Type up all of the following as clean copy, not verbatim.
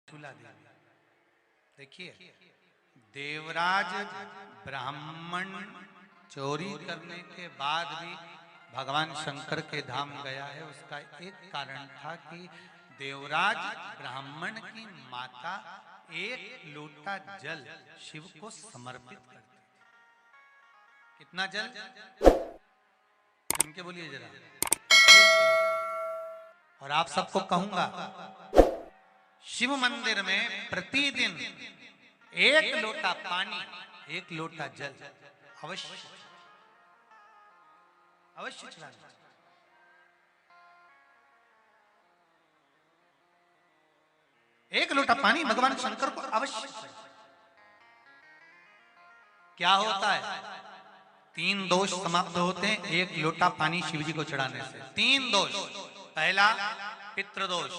चूला देवी। देखिए, देवराज ब्राह्मण चोरी करने के बाद भी भगवान शंकर के धाम गया है। उसका एक कारण था कि देवराज ब्राह्मण की माता एक लोटा जल शिव को समर्पित करती थी। कितना जल? इनके बोलिए जरा। और आप सबको कहूंगा, शिव मंदिर में प्रतिदिन एक लोटा पानी, एक लोटा जल अवश्य अवश्य चढ़ाना। एक लोटा पानी भगवान शंकर को अवश्य। क्या होता है? 3 दोष समाप्त होते हैं एक लोटा पानी शिव जी को चढ़ाने से। 3 दोष। पहला पितृदोष,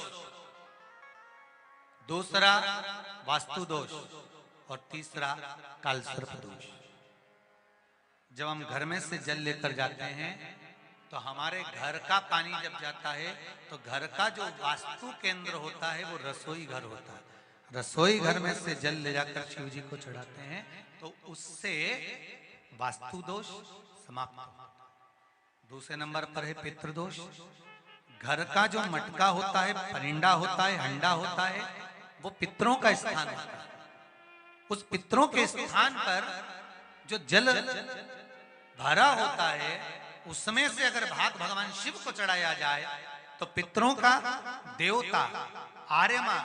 दूसरा वास्तु दोष और तीसरा कालसर्प दोष। जब हम घर में से जल लेकर जाते हैं तो हमारे घर का पानी जब जाता है तो घर का जो वास्तु केंद्र होता है वो रसोई घर होता है। रसोई घर में से जल ले जाकर शिव जी को चढ़ाते हैं तो उससे वास्तु दोष समाप्त होता है। दूसरे नंबर पर है पितृदोष। घर का जो मटका होता है, परिंडा होता है, हंडा होता है, वो पितरों का स्थान होता है। उस पितरों के स्थान पर जो जल भरा होता है उसमें से अगर भाग भगवान शिव को चढ़ाया जाए तो पितरों का देवता आर्यमा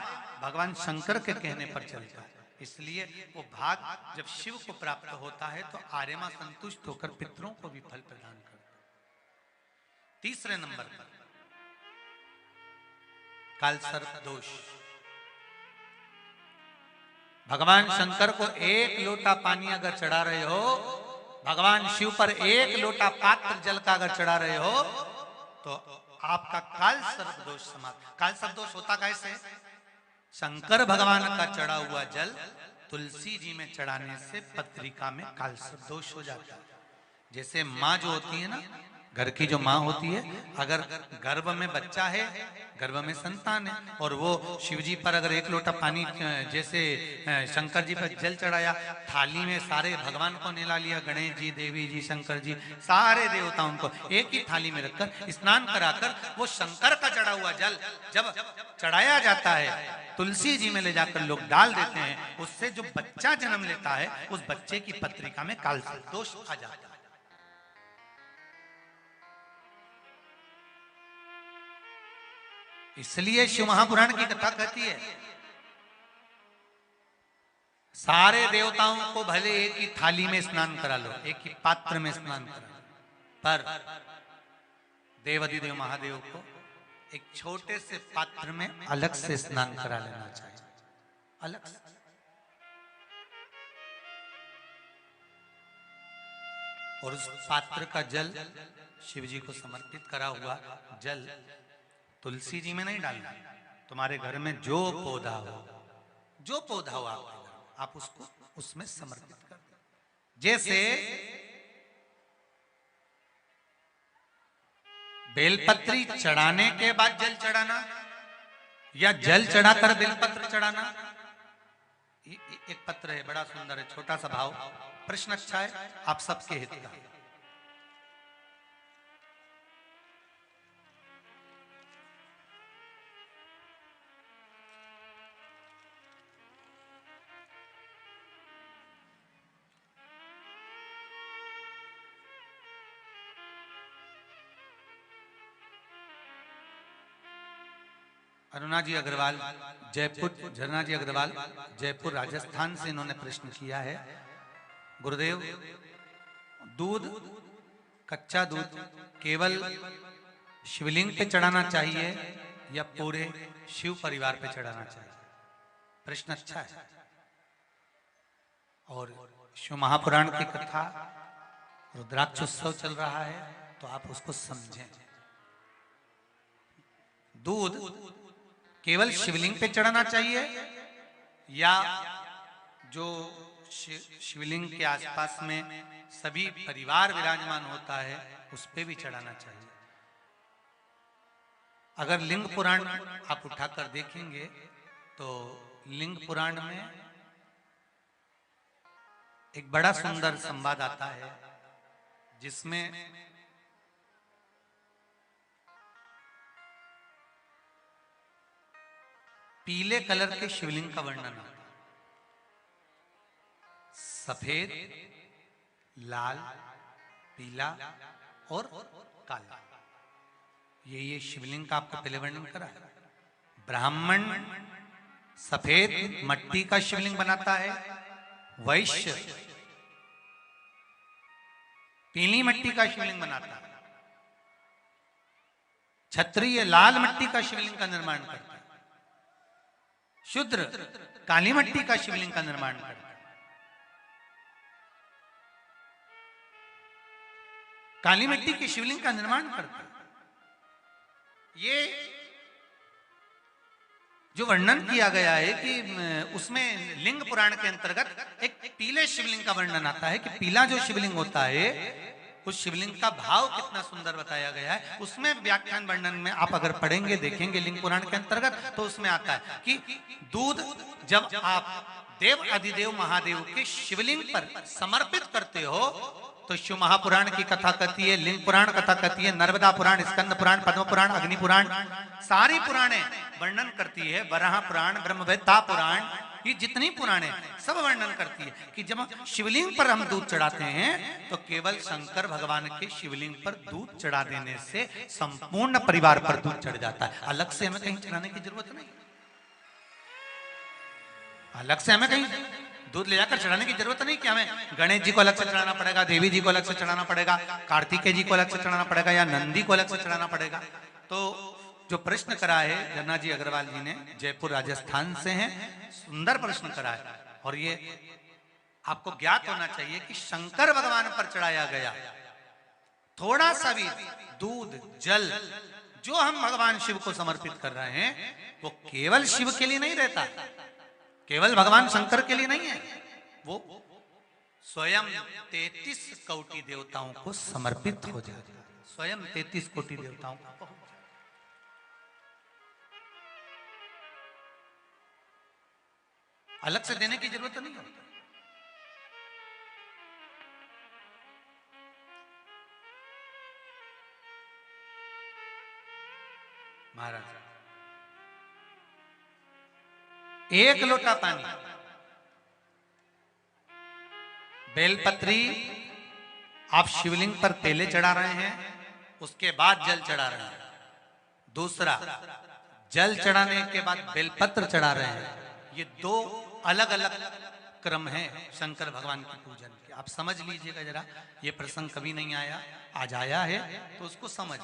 भगवान शंकर के कहने पर चलता है। इसलिए वो भाग जब शिव को प्राप्त होता है तो आर्यमा संतुष्ट होकर पितरों को भी फल प्रदान करता है। तीसरे नंबर पर कालसर्प दोष। भगवान शंकर को एक लोटा पानी अगर चढ़ा रहे हो, भगवान शिव पर एक लोटा पात्र जल का अगर चढ़ा रहे हो तो आपका कालसर्प दोष समाप्त। कालसर्प दोष होता कैसे? शंकर भगवान का चढ़ा हुआ जल तुलसी जी में चढ़ाने से पत्रिका में कालसर्प दोष हो जाता है। जैसे माँ जो होती है ना, घर की जो माँ होती है, अगर गर्भ में बच्चा है, गर्भ में संतान है, और वो शिव जी पर अगर एक लोटा पानी जैसे शंकर जी पर जल चढ़ाया, थाली में सारे भगवान को निला लिया, गणेश जी, देवी जी, शंकर जी, सारे देवताओं को एक ही थाली में रखकर स्नान कराकर वो शंकर का चढ़ा हुआ जल जब चढ़ाया जाता है तुलसी जी में ले जाकर लोग डाल देते हैं, उससे जो बच्चा जन्म लेता है उस बच्चे की पत्रिका में कालसर्प दोष आ जाता है। इसलिए शिव महापुराण की कथा कहती है सारे देवताओं को भले एक ही थाली में स्नान करा लो, एक ही पात्र में स्नान करा लो, पर देवाधिदेव महादेव को एक छोटे से पात्र में अलग से स्नान करा लेना चाहिए, अलग से। और उस पात्र का जल शिव जी को समर्पित करा हुआ जल तुलसी जी में नहीं डालना। तुम्हारे घर में जो पौधा हो, जो पौधा हो आप उसको उसमें समर्पित कर दो। जैसे बेलपत्री चढ़ाने के बाद जल चढ़ाना या जल चढ़ाकर बेलपत्र चढ़ाना। एक पत्र है, बड़ा सुंदर है, छोटा सा भाव, प्रश्न अच्छा है, आप सबके हित का। अरुणा जी अग्रवाल जयपुर, झरना जी अग्रवाल जयपुर राजस्थान से इन्होंने प्रश्न किया है। गुरुदेव, दूध, कच्चा दूध केवल शिवलिंग पे चढ़ाना चाहिए या पूरे शिव परिवार पे चढ़ाना चाहिए? प्रश्न अच्छा है। और शिव महापुराण की कथा, रुद्राक्ष उत्सव चल रहा है तो आप उसको समझें। दूध केवल शिवलिंग पे चढ़ाना चाहिए या जो शिवलिंग के आसपास में सभी परिवार विराजमान होता है उस पे भी चढ़ाना चाहिए? अगर लिंग पुराण आप उठाकर देखेंगे तो लिंग पुराण में एक बड़ा सुंदर संवाद आता है जिसमें पीले कलर के शिवलिंग का वर्णन आता है। सफेद, लाल, पीला और काला, ये शिवलिंग का आपको पहले वर्णन करा। ब्राह्मण सफेद मट्टी का शिवलिंग बनाता है, वैश्य पीली मट्टी का शिवलिंग बनाता है, क्षत्रिय लाल मट्टी का शिवलिंग का निर्माण करता है, शूद्र काली मट्टी का शिवलिंग का निर्माण करता है। काली मिट्टी के शिवलिंग का निर्माण करता है। ये जो वर्णन किया गया है कि उसमें लिंग पुराण के अंतर्गत एक पीले शिवलिंग का वर्णन आता है कि पीला जो शिवलिंग होता है उस शिवलिंग का भाव कितना सुंदर बताया गया है। उसमें व्याख्यान वर्णन में आप अगर पढ़ेंगे देखेंगे लिंग पुराण के अंतर्गत तो उसमें आता है कि दूध जब आप देव अधिदेव महादेव के शिवलिंग पर समर्पित करते हो तो शिव महापुराण की कथा कहती है, लिंग पुराण कथा कहती है, नर्मदा पुराण, स्कंद पुराण, पद्म पुराण, अग्नि पुराण, सारी पुराणे वर्णन करती है। वराह पुराण, ब्रह्मवेत्ता पुराण, ये जितनी पुराणे सब वर्णन करती है कि जब शिवलिंग पर हम दूध चढ़ाते हैं तो केवल शंकर भगवान के शिवलिंग पर दूध चढ़ा देने से संपूर्ण परिवार पर दूध चढ़ जाता है। अलग से हमें कहीं चढ़ाने की जरूरत नहीं, अलग से हमें कहीं दूध ले जाकर चढ़ाने की जरूरत नहीं कि हमें गणेश जी को अलग से चढ़ाना पड़ेगा, देवी जी को अलग से चढ़ाना पड़ेगा, कार्तिकेय जी को अलग से चढ़ाना पड़ेगा या नंदी को अलग से चढ़ाना पड़ेगा। तो जो प्रश्न करा है धन्ना जी अग्रवाल जी ने, जयपुर राजस्थान से हैं, सुंदर प्रश्न करा है। और ये आपको ज्ञात होना चाहिए कि शंकर भगवान पर चढ़ाया गया थोड़ा सा भी दूध जल जो हम भगवान शिव को समर्पित कर रहे हैं वो केवल शिव के लिए नहीं रहता, केवल भगवान शंकर के लिए नहीं है, वो स्वयं 33 कोटि देवताओं को समर्पित हो जाता है, स्वयं 33 कोटि देवताओं को पहुंच जाता है। अलग से देने की जरूरत नहीं होती। महाराज एक लोटा पानी, बेलपत्री आप शिवलिंग पर पहले चढ़ा रहे हैं, उसके बाद जल चढ़ा रहे हैं। दूसरा, जल चढ़ाने के बाद बेलपत्र चढ़ा रहे हैं। ये दो अलग अलग क्रम है शंकर भगवान की पूजन के। आप समझ लीजिएगा जरा, ये प्रसंग कभी नहीं आया, आज आया है तो उसको समझ।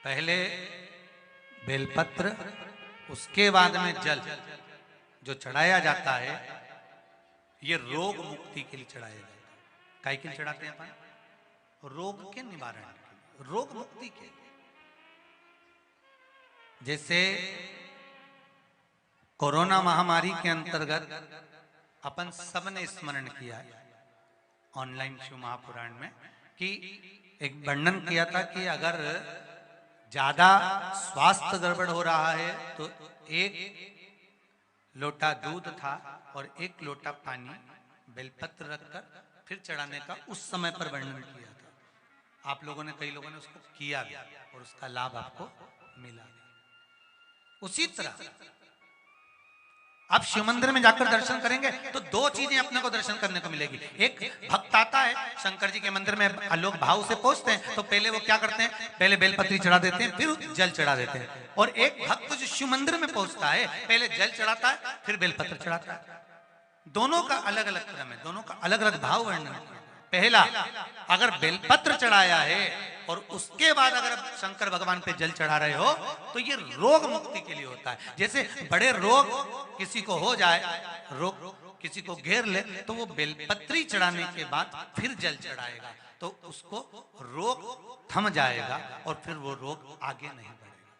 पहले बेलपत्र, उसके बाद में जल जो चढ़ाया जाता है ये रोग मुक्ति के लिए चढ़ाया जाता है। काय के लिए चढ़ाते हैं अपन? रोग के निवारण के, रोग मुक्ति के। जैसे कोरोना महामारी के अंतर्गत अपन सबने स्मरण किया ऑनलाइन शिव महापुराण में कि एक वर्णन किया था कि अगर ज्यादा स्वास्थ्य गड़बड़ हो रहा है तो एक लोटा दूध था और एक लोटा पानी बेलपत्र रखकर फिर चढ़ाने का उस समय पर वर्णन किया था। आप लोगों ने, कई लोगों ने उसको किया भी और उसका लाभ आपको मिला। उसी तरह आप शिव मंदिर में जाकर दर्शन करेंगे तो दो चीजें अपने को दर्शन करने को मिलेगी। एक भक्त आता है शंकर जी के मंदिर में, लोग भाव से पहुंचते हैं तो पहले वो क्या करते हैं, पहले बेलपत्री चढ़ा देते हैं फिर जल चढ़ा देते हैं। और एक भक्त जो शिव मंदिर में पहुंचता है पहले जल चढ़ाता है फिर बेलपत्र चढ़ाता है। दोनों का अलग अलग क्रम है, दोनों का अलग अलग भाव वर्णन है। पहला, अगर बेलपत्र चढ़ाया है और उसके बाद अगर शंकर भगवान पे जल चढ़ा रहे हो तो ये रोग मुक्ति के लिए होता है। जैसे बड़े रोग किसी को हो जाए, रोग किसी को घेर ले तो वो बेलपत्री चढ़ाने के बाद फिर जल चढ़ाएगा तो उसको रोग थम जाएगा और फिर वो रोग आगे नहीं बढ़ेगा,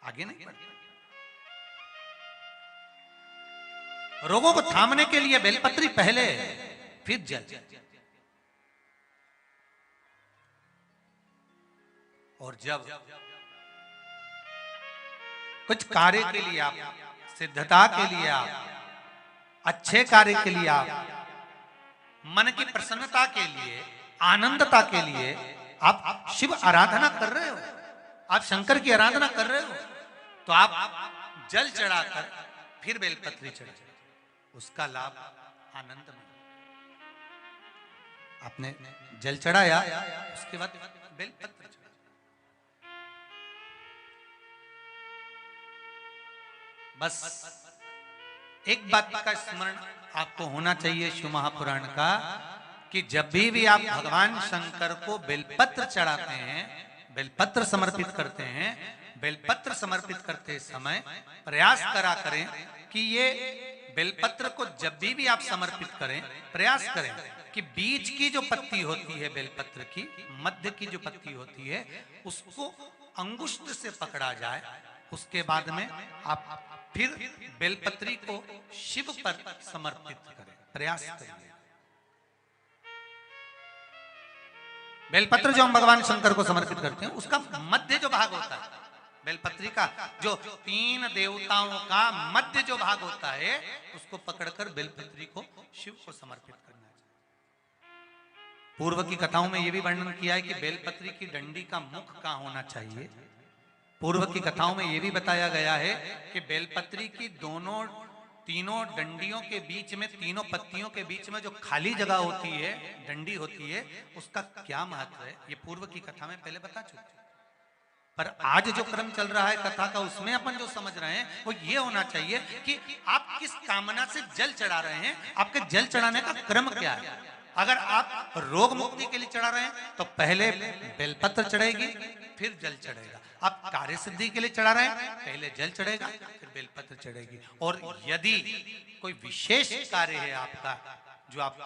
आगे नहीं बढ़ेगा। रोगों को थामने के लिए बेलपत्री पहले फिर जल। और जब कुछ कार्य के लिए आप, सिद्धता के लिए आप, अच्छे कार्य के लिए आप, मन की प्रसन्नता के लिए, आनंदता के लिए आप शिव आराधना कर रहे हो, आप शंकर की आराधना कर रहे हो, तो आप जल चढ़ाकर फिर बेलपत्री चढ़ाए, उसका लाभ आनंद में। आपने जल चढ़ाया, उसके बाद बेलपत्र चढ़ाया। बस एक बात का स्मरण आपको होना चाहिए शिव महापुराण का, कि जब भी आप भगवान शंकर को बेलपत्र चढ़ाते हैं, बेलपत्र समर्पित करते हैं, बेलपत्र समर्पित करते समय प्रयास करा करें कि ये बेलपत्र को जब भी आप समर्पित करें, प्रयास करें कि बीच की जो पत्ती होती है बेलपत्र की, मध्य की जो पत्ती होती है, उसको अंगुष्ठ से पकड़ा जाए। उसके बाद में आप फिर बेलपत्री को शिव पर समर्पित करें, प्रयास करें। बेलपत्र जो हम भगवान शंकर को समर्पित करते हैं, उसका मध्य जो भाग होता है, बेलपत्री का जो 3 देवताओं का मध्य जो भाग होता है, उसको पकड़कर बेलपत्री को शिव को समर्पित करना चाहिए। पूर्व की कथाओं में यह भी वर्णन किया है कि बेलपत्री की डंडी का मुख कहां होना चाहिए। पूर्व की कथाओं में यह भी बताया गया है कि बेलपत्री की तीनों डंडियों के बीच में, तीनों पत्तियों के बीच में जो खाली जगह होती है, डंडी होती है, उसका क्या महत्व है, ये पूर्व की कथा में पहले बता चुके। पर आज जो क्रम चल रहा है कथा का, उसमें अपन जो समझ रहे हैं वो ये होना चाहिए कि आप किस कामना से जल चढ़ा रहे हैं, आपके जल चढ़ाने का क्रम क्या है। अगर आप रोग मुक्ति के लिए चढ़ा रहे हैं तो पहले बेलपत्र चढ़ेगी, फिर जल चढ़ेगा। आप कार्य सिद्धि के लिए चढ़ा रहे हैं, पहले जल चढ़ेगा, फिर बेलपत्र चढ़ेगी। और यदि कोई विशेष कार्य है आपका जो आपको